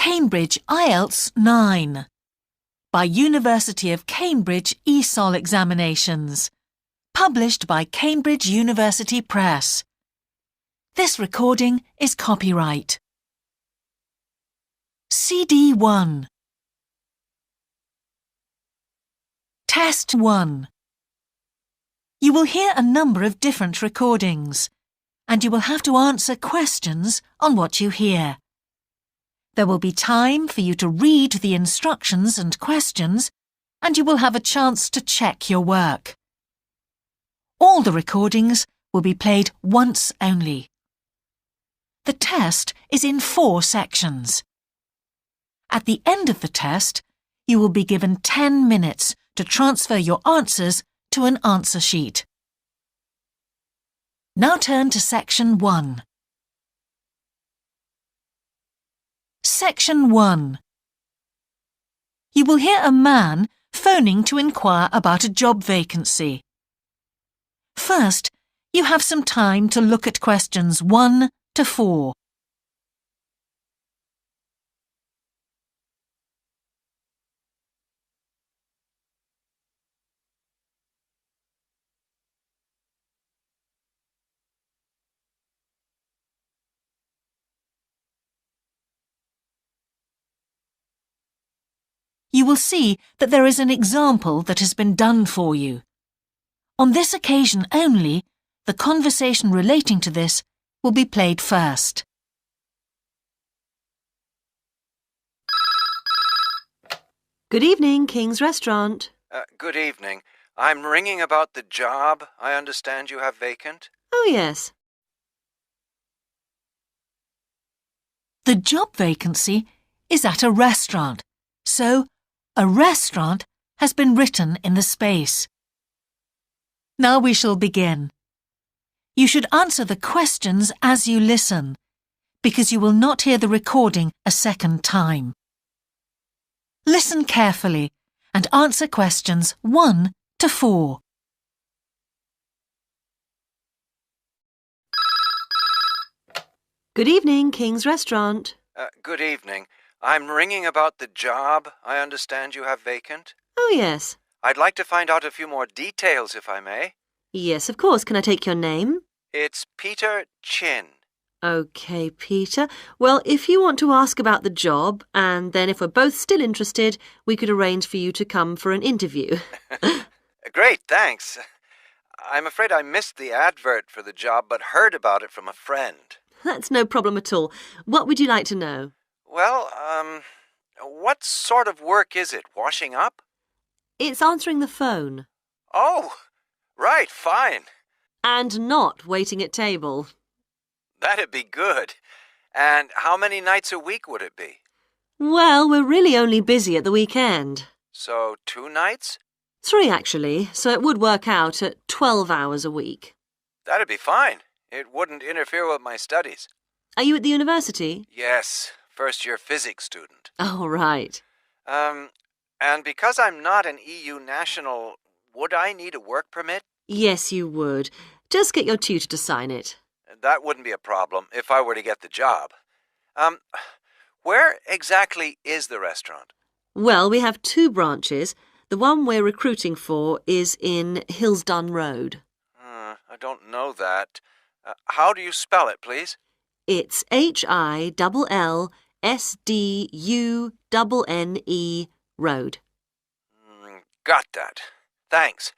Cambridge IELTS 9 by University of Cambridge ESOL Examinations, published by Cambridge University Press. This recording is copyright. CD 1. Test 1. You will hear a number of different recordings, and you will have to answer questions on what you hear. There will be time for you to read the instructions and questions, and you will have a chance to check your work. All the recordings will be played once only. The test is in 4 sections. At the end of the test, you will be given 10 minutes to transfer your answers to an answer sheet. Now turn to Section 1. Section 1. You will hear a man phoning to inquire about a job vacancy. First, you have some time to look at questions 1 to 4. You will see that there is an example that has been done for you. On this occasion only, the conversation relating to this will be played first. Good evening, King's Restaurant. Good evening. I'm ringing about the job I understand you have vacant. Oh, yes. The job vacancy is at a restaurant, so a restaurant has been written in the space. Now we shall begin. You should answer the questions as you listen, because you will not hear the recording a second time. Listen carefully and answer questions 1 to 4. Good evening, King's Restaurant. Good evening. I'm ringing about the job I understand you have vacant. Oh, yes. I'd like to find out a few more details, if I may. Yes, of course. Can I take your name? It's Peter Chin. OK, Peter. Well, if you want to ask about the job, and then if we're both still interested, we could arrange for you to come for an interview. Great, thanks. I'm afraid I missed the advert for the job, but heard about it from a friend. That's no problem at all. What would you like to know? Well, what sort of work is it? Washing up? It's answering the phone. Oh, right, fine. And not waiting at table. That'd be good. And how many nights a week would it be? Well, we're really only busy at the weekend. So 2 nights? 3, actually, so it would work out at 12 hours a week. That'd be fine. It wouldn't interfere with my studies. Are you at the university? Yes, first-year physics student. Oh, right. And because I'm not an EU national, would I need a work permit? Yes, you would. Just get your tutor to sign it. That wouldn't be a problem if I were to get the job. Where exactly is the restaurant? Well, we have 2 branches. The one we're recruiting for is in Hillsdon Road. I don't know that. How do you spell it, please? It's HILLSDUNNE Road. Got that. Thanks.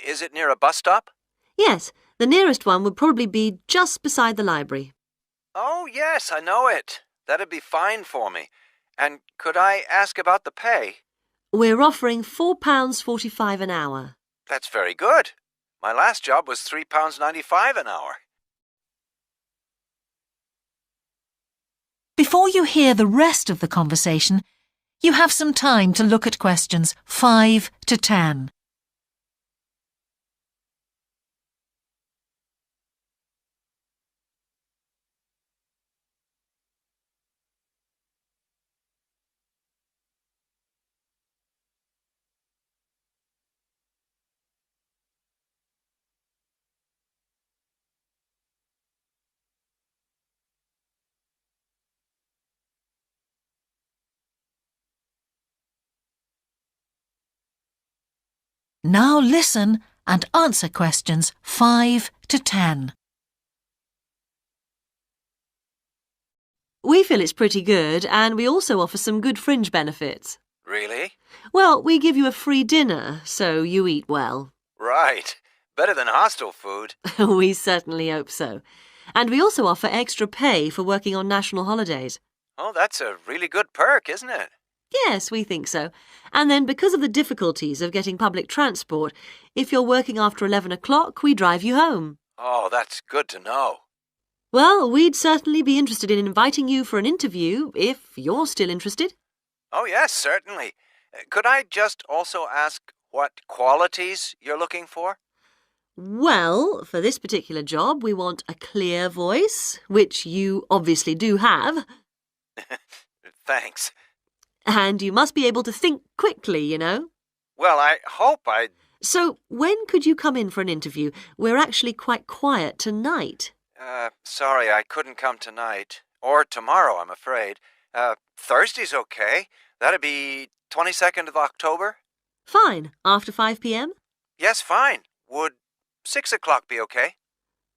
Is it near a bus stop? Yes, the nearest one would probably be just beside the library. Oh, yes, I know it. That'd be fine for me. And could I ask about the pay? We're offering £4.45 an hour. That's very good. My last job was £3.95 an hour. Before you hear the rest of the conversation, you have some time to look at questions 5 to 10. Now listen and answer questions 5 to 10. We feel it's pretty good, and we also offer some good fringe benefits. Really? Well, we give you a free dinner, so you eat well. Right. Better than hostel food. We certainly hope so. And we also offer extra pay for working on national holidays. Oh, that's a really good perk, isn't it? Yes, we think so. And then because of the difficulties of getting public transport, if you're working after 11 o'clock, we drive you home. Oh, that's good to know. Well, we'd certainly be interested in inviting you for an interview if you're still interested. Oh, yes, certainly. Could I just also ask what qualities you're looking for? Well, for this particular job, we want a clear voice, which you obviously do have. Thanks. And you must be able to think quickly, you know. Well, I hope I... So, when could you come in for an interview? We're actually quite quiet tonight. Sorry, I couldn't come tonight. Or tomorrow, I'm afraid. Thursday's okay. That'd be 22nd of October? Fine. After 5 p.m.? Yes, fine. Would 6 o'clock be okay?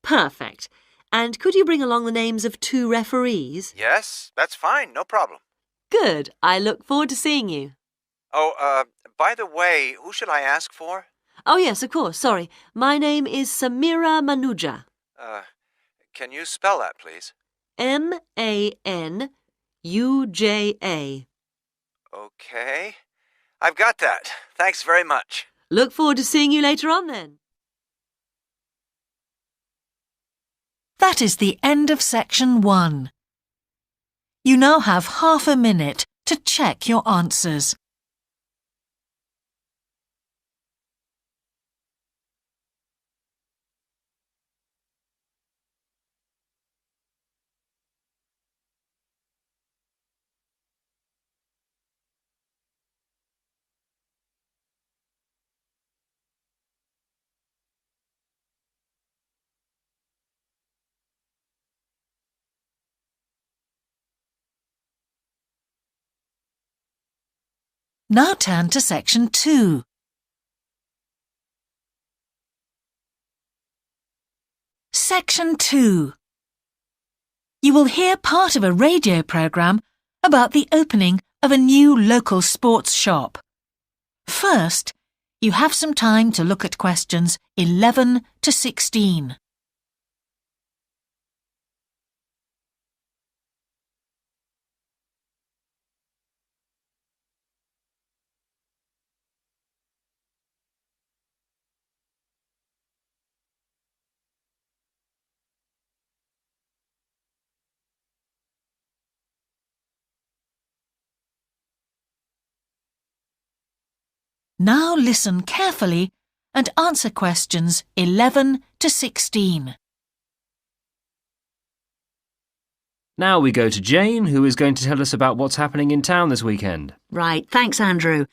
Perfect. And could you bring along the names of 2 referees? Yes, that's fine. No problem. Good. I look forward to seeing you. Oh, by the way, who should I ask for? Oh, yes, of course. Sorry. My name is Samira Manuja. Can you spell that, please? Manuja. Okay. I've got that. Thanks very much. Look forward to seeing you later on then. That is the end of section 1. You now have half a minute to check your answers. Now turn to section 2. Section 2. You will hear part of a radio programme about the opening of a new local sports shop. First, you have some time to look at questions 11 to 16. Now listen carefully and answer questions 11 to 16. Now we go to Jane, who is going to tell us about what's happening in town this weekend. Right, thanks, Andrew.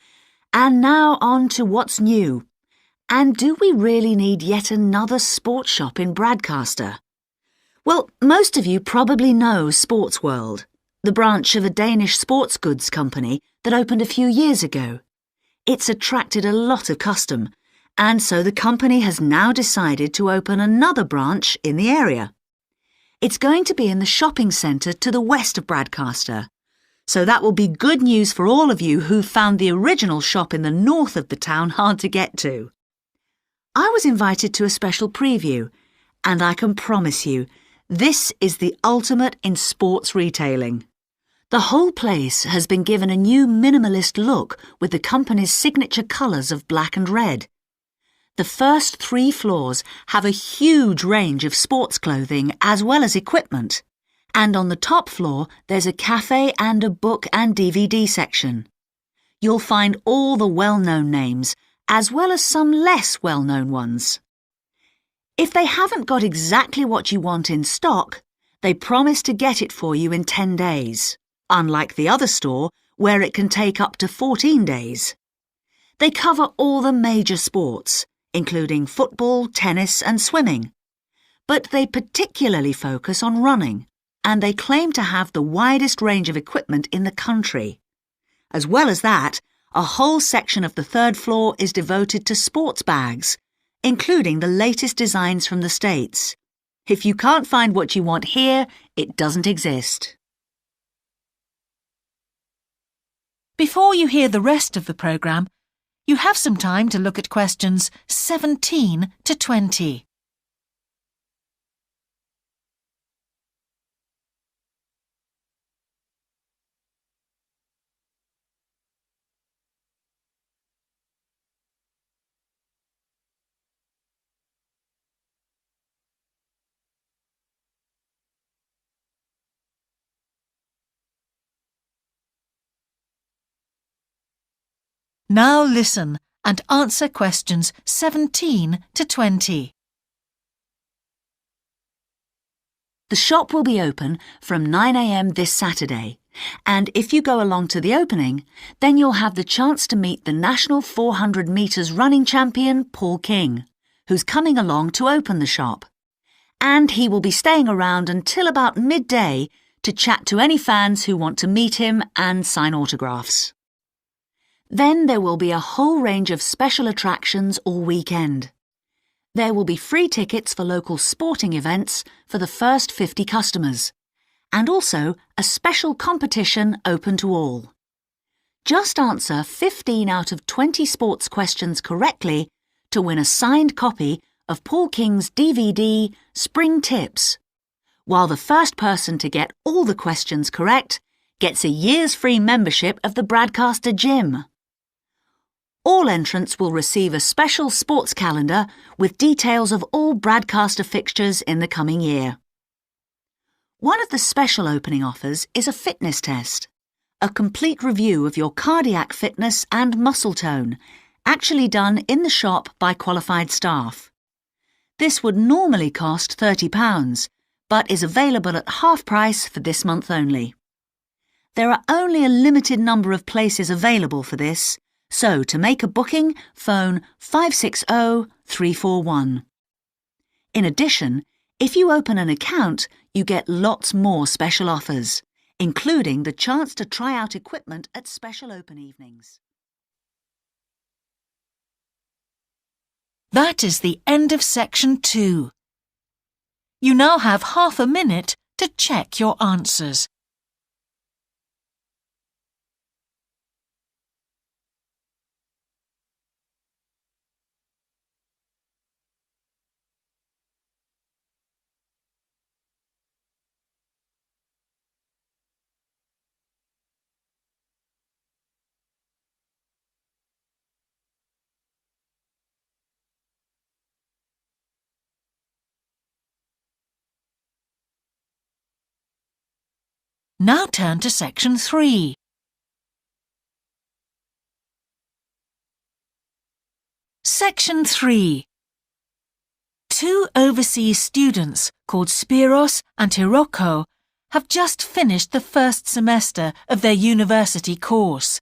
And now on to what's new. And do we really need yet another sports shop in Bradcaster? Well, most of you probably know Sports World, the branch of a Danish sports goods company that opened a few years ago. It's attracted a lot of custom, and so the company has now decided to open another branch in the area. It's going to be in the shopping centre to the west of Bradcaster, so that will be good news for all of you who found the original shop in the north of the town hard to get to. I was invited to a special preview, and I can promise you, this is the ultimate in sports retailing. The whole place has been given a new minimalist look with the company's signature colours of black and red. The first 3 floors have a huge range of sports clothing as well as equipment. And on the top floor, there's a cafe and a book and DVD section. You'll find all the well-known names, as well as some less well-known ones. If they haven't got exactly what you want in stock, they promise to get it for you in 10 days. Unlike the other store, where it can take up to 14 days. They cover all the major sports, including football, tennis and swimming. But they particularly focus on running, and they claim to have the widest range of equipment in the country. As well as that, a whole section of the third floor is devoted to sports bags, including the latest designs from the States. If you can't find what you want here, it doesn't exist. Before you hear the rest of the programme, you have some time to look at questions 17 to 20. Now listen and answer questions 17 to 20. The shop will be open from 9 a.m. this Saturday, and if you go along to the opening, then you'll have the chance to meet the national 400 metres running champion, Paul King, who's coming along to open the shop. And he will be staying around until about midday to chat to any fans who want to meet him and sign autographs. Then there will be a whole range of special attractions all weekend. There will be free tickets for local sporting events for the first 50 customers, and also a special competition open to all. Just answer 15 out of 20 sports questions correctly to win a signed copy of Paul King's DVD, Spring Tips, while the first person to get all the questions correct gets a year's free membership of the Bradcaster Gym. All entrants will receive a special sports calendar with details of all Bradcaster fixtures in the coming year. One of the special opening offers is a fitness test, a complete review of your cardiac fitness and muscle tone, actually done in the shop by qualified staff. This would normally cost £30, but is available at half price for this month only. There are only a limited number of places available for this, so to make a booking, phone 560-341. In addition, if you open an account, you get lots more special offers, including the chance to try out equipment at special open evenings. That is the end of section 2. You now have half a minute to check your answers. Now turn to section 3. Section 3. 2 overseas students called Spiros and Hiroko have just finished the first semester of their university course.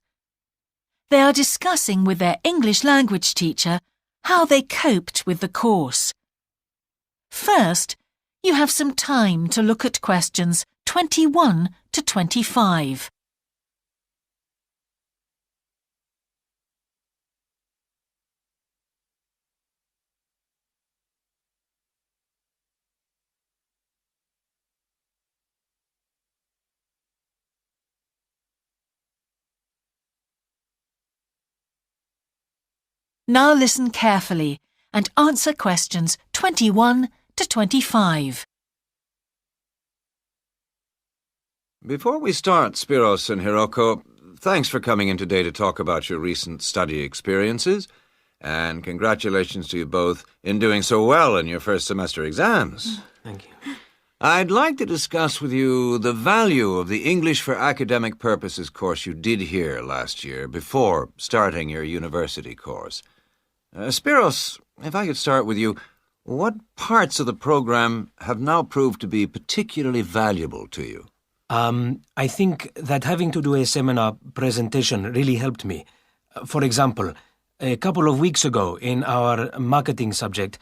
They are discussing with their English language teacher how they coped with the course. First, you have some time to look at questions 21 to 25. Now listen carefully and answer questions 21 to 25. Before we start, Spiros and Hiroko, thanks for coming in today to talk about your recent study experiences, and congratulations to you both in doing so well in your first semester exams. Thank you. I'd like to discuss with you the value of the English for Academic Purposes course you did here last year before starting your university course. Spiros, if I could start with you, what parts of the program have now proved to be particularly valuable to you? I think that having to do a seminar presentation really helped me. For example, a couple of weeks ago in our marketing subject,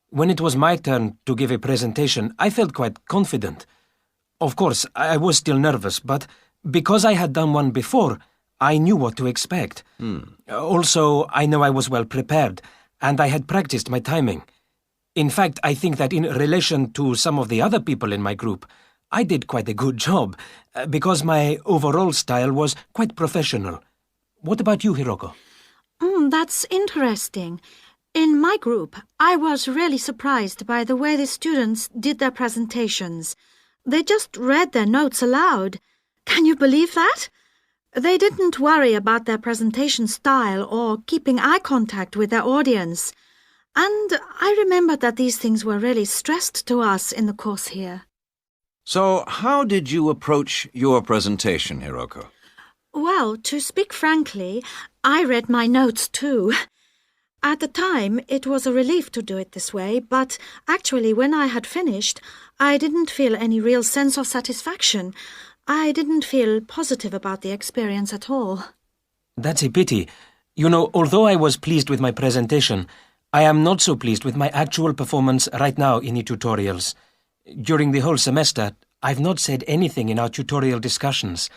when it was my turn to give a presentation, I felt quite confident. Of course, I was still nervous, but because I had done one before, I knew what to expect. Also, I know I was well prepared, and I had practiced my timing. In fact, I think that in relation to some of the other people in my group, I did quite a good job, because my overall style was quite professional. What about you, Hiroko? That's interesting. In my group, I was really surprised by the way the students did their presentations. They just read their notes aloud. Can you believe that? They didn't worry about their presentation style or keeping eye contact with their audience. And I remembered that these things were really stressed to us in the course here. So, how did you approach your presentation, Hiroko? Well, to speak frankly, I read my notes too. At the time, it was a relief to do it this way, but actually when I had finished, I didn't feel any real sense of satisfaction. I didn't feel positive about the experience at all. That's a pity. You know, although I was pleased with my presentation, I am not so pleased with my actual performance right now in the tutorials. During the whole semester, I've not said anything in our tutorial discussions.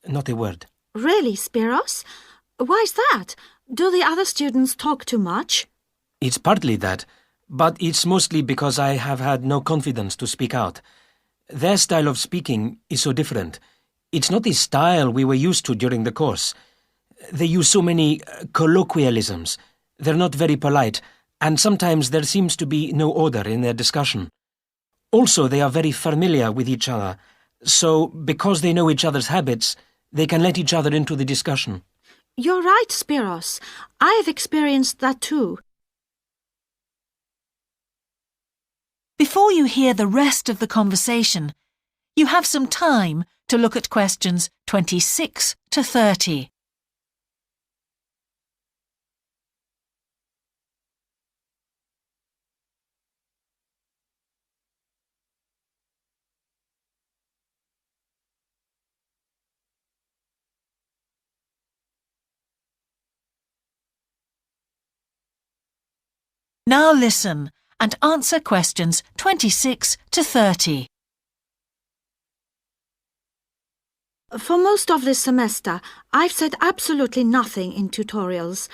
Not a word. Really, Spiros? Why's that? Do the other students talk too much? It's partly that, but it's mostly because I have had no confidence to speak out. Their style of speaking is so different. It's not the style we were used to during the course. They use so many colloquialisms. They're not very polite, and sometimes there seems to be no order in their discussion. Also, they are very familiar with each other, so because they know each other's habits, they can let each other into the discussion. You're right, Spiros. I have experienced that too. Before you hear the rest of the conversation, you have some time to look at questions 26 to 30. Now listen and answer questions 26 to 30. For most of this semester, I've said absolutely nothing in tutorials.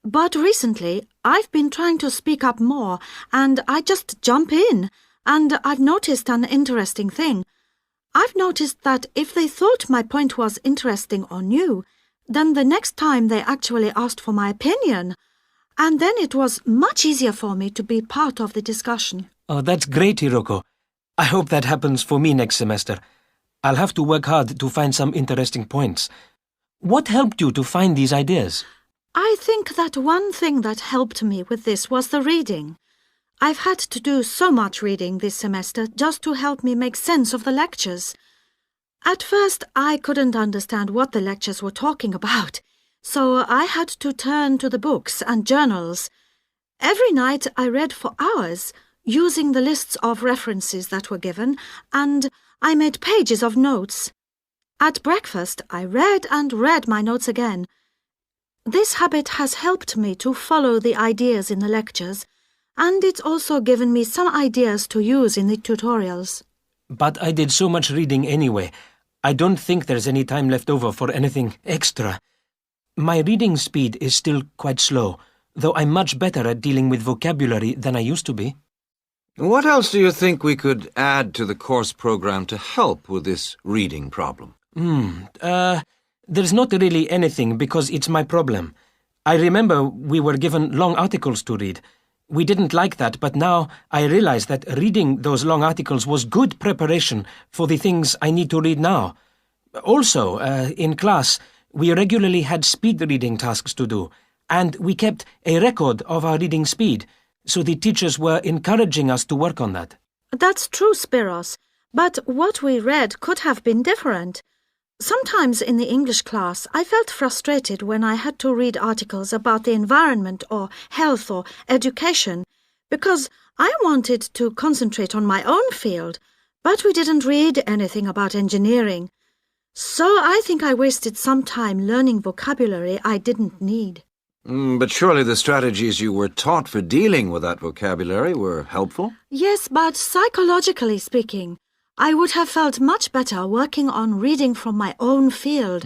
But recently, I've been trying to speak up more, and I just jump in, and I've noticed an interesting thing. I've noticed that if they thought my point was interesting or new, then the next time they actually asked for my opinion. And then it was much easier for me to be part of the discussion. Oh, that's great, Hiroko. I hope that happens for me next semester. I'll have to work hard to find some interesting points. What helped you to find these ideas? I think that one thing that helped me with this was the reading. I've had to do so much reading this semester just to help me make sense of the lectures. At first, I couldn't understand what the lectures were talking about, so I had to turn to the books and journals. Every night I read for hours, using the lists of references that were given, and I made pages of notes. At breakfast, I read and read my notes again. This habit has helped me to follow the ideas in the lectures, and it's also given me some ideas to use in the tutorials. But I did so much reading anyway. I don't think there's any time left over for anything extra. My reading speed is still quite slow, though I'm much better at dealing with vocabulary than I used to be. What else do you think we could add to the course program to help with this reading problem? There's not really anything because it's my problem. I remember we were given long articles to read. We didn't like that, but now I realize that reading those long articles was good preparation for the things I need to read now. Also, in class, we regularly had speed reading tasks to do, and we kept a record of our reading speed, so the teachers were encouraging us to work on that. That's true, Spiros, but what we read could have been different. Sometimes in the English class, I felt frustrated when I had to read articles about the environment or health or education, because I wanted to concentrate on my own field, but we didn't read anything about engineering. So I think I wasted some time learning vocabulary I didn't need. But surely the strategies you were taught for dealing with that vocabulary were helpful? Yes, but psychologically speaking, I would have felt much better working on reading from my own field.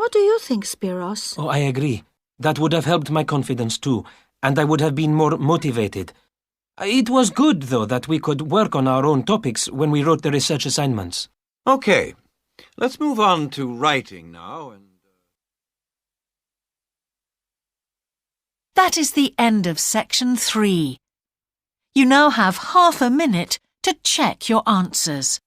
What do you think, Spiros? Oh, I agree. That would have helped my confidence too, and I would have been more motivated. It was good, though, that we could work on our own topics when we wrote the research assignments. Okay, let's move on to writing now. That is the end of section 3. You now have half a minute to check your answers.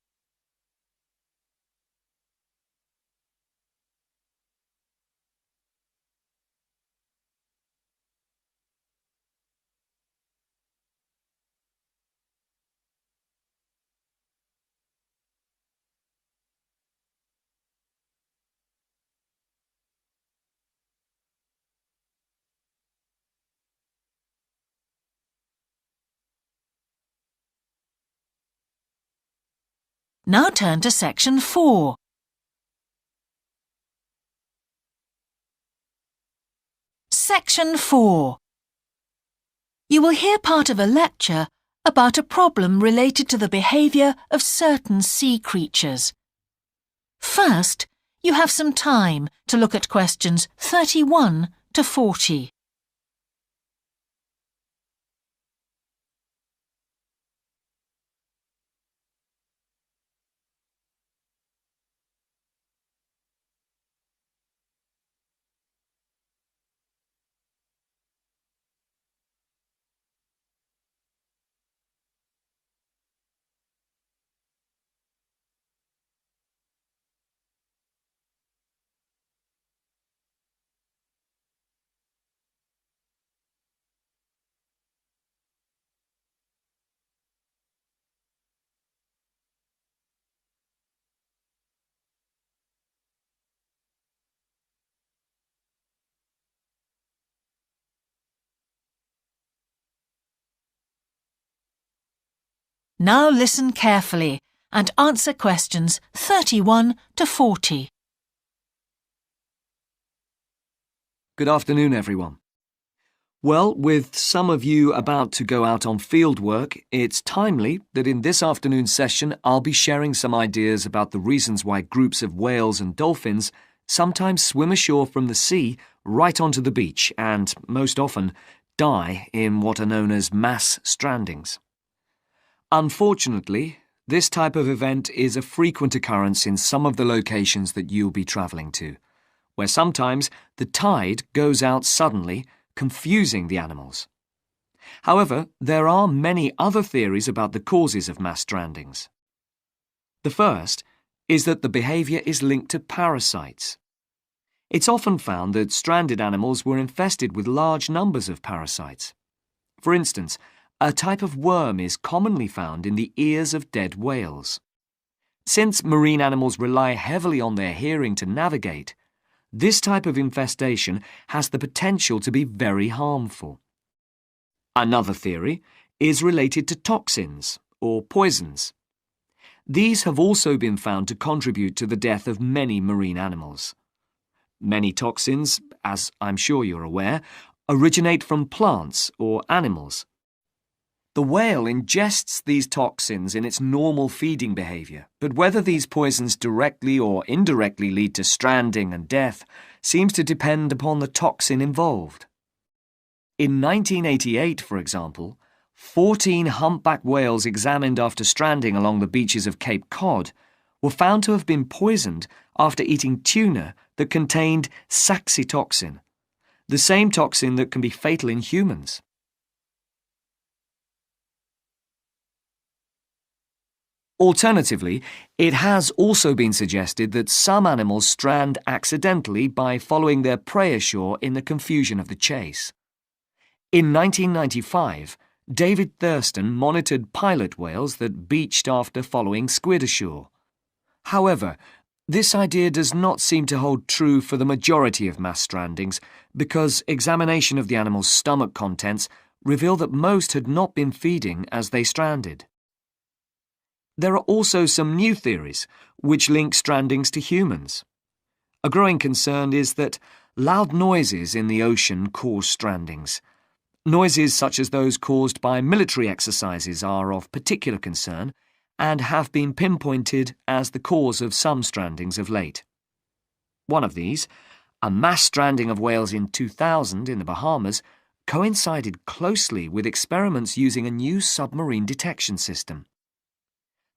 Now turn to section 4. Section 4. You will hear part of a lecture about a problem related to the behaviour of certain sea creatures. First, you have some time to look at questions 31 to 40. Now listen carefully and answer questions 31 to 40. Good afternoon, everyone. Well, with some of you about to go out on field work, it's timely that in this afternoon's session I'll be sharing some ideas about the reasons why groups of whales and dolphins sometimes swim ashore from the sea right onto the beach and, most often, die in what are known as mass strandings. Unfortunately, this type of event is a frequent occurrence in some of the locations that you'll be travelling to, where sometimes the tide goes out suddenly, confusing the animals. However, there are many other theories about the causes of mass strandings. The first is that the behaviour is linked to parasites. It's often found that stranded animals were infested with large numbers of parasites. For instance, a type of worm is commonly found in the ears of dead whales. Since marine animals rely heavily on their hearing to navigate, this type of infestation has the potential to be very harmful. Another theory is related to toxins or poisons. These have also been found to contribute to the death of many marine animals. Many toxins, as I'm sure you're aware, originate from plants or animals. The whale ingests these toxins in its normal feeding behaviour, but whether these poisons directly or indirectly lead to stranding and death seems to depend upon the toxin involved. In 1988, for example, 14 humpback whales examined after stranding along the beaches of Cape Cod were found to have been poisoned after eating tuna that contained saxitoxin, the same toxin that can be fatal in humans. Alternatively, it has also been suggested that some animals strand accidentally by following their prey ashore in the confusion of the chase. In 1995, David Thurston monitored pilot whales that beached after following squid ashore. However, this idea does not seem to hold true for the majority of mass strandings because examination of the animal's stomach contents revealed that most had not been feeding as they stranded. There are also some new theories which link strandings to humans. A growing concern is that loud noises in the ocean cause strandings. Noises such as those caused by military exercises are of particular concern and have been pinpointed as the cause of some strandings of late. One of these, a mass stranding of whales in 2000 in the Bahamas, coincided closely with experiments using a new submarine detection system.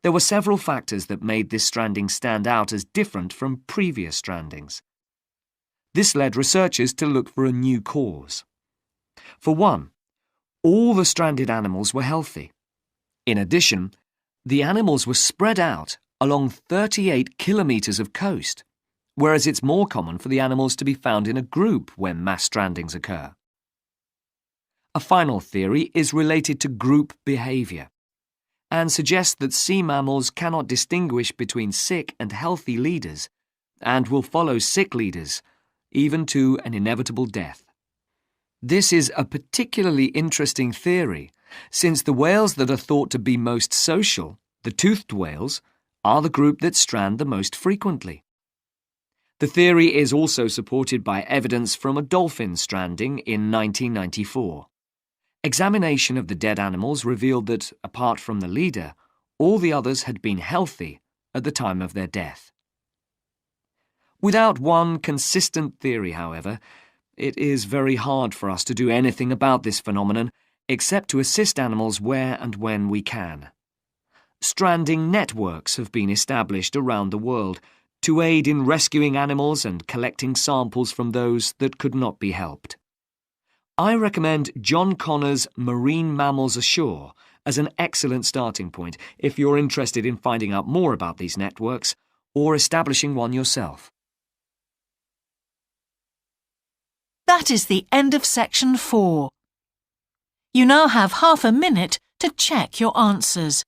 There were several factors that made this stranding stand out as different from previous strandings. This led researchers to look for a new cause. For one, all the stranded animals were healthy. In addition, the animals were spread out along 38 kilometres of coast, whereas it's more common for the animals to be found in a group when mass strandings occur. A final theory is related to group behaviour and suggests that sea mammals cannot distinguish between sick and healthy leaders and will follow sick leaders, even to an inevitable death. This is a particularly interesting theory, since the whales that are thought to be most social, the toothed whales, are the group that strand the most frequently. The theory is also supported by evidence from a dolphin stranding in 1994. Examination of the dead animals revealed that, apart from the leader, all the others had been healthy at the time of their death. Without one consistent theory, however, it is very hard for us to do anything about this phenomenon except to assist animals where and when we can. Stranding networks have been established around the world to aid in rescuing animals and collecting samples from those that could not be helped. I recommend John Connor's Marine Mammals Ashore as an excellent starting point if you're interested in finding out more about these networks or establishing one yourself. That is the end of section 4. You now have half a minute to check your answers.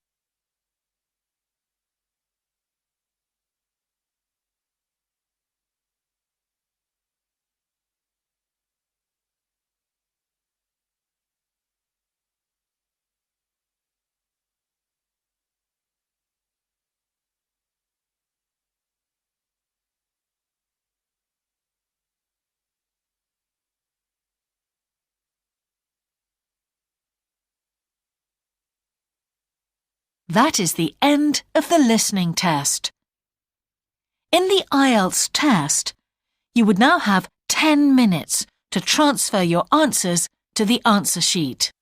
That is the end of the listening test. In the IELTS test, you would now have 10 minutes to transfer your answers to the answer sheet.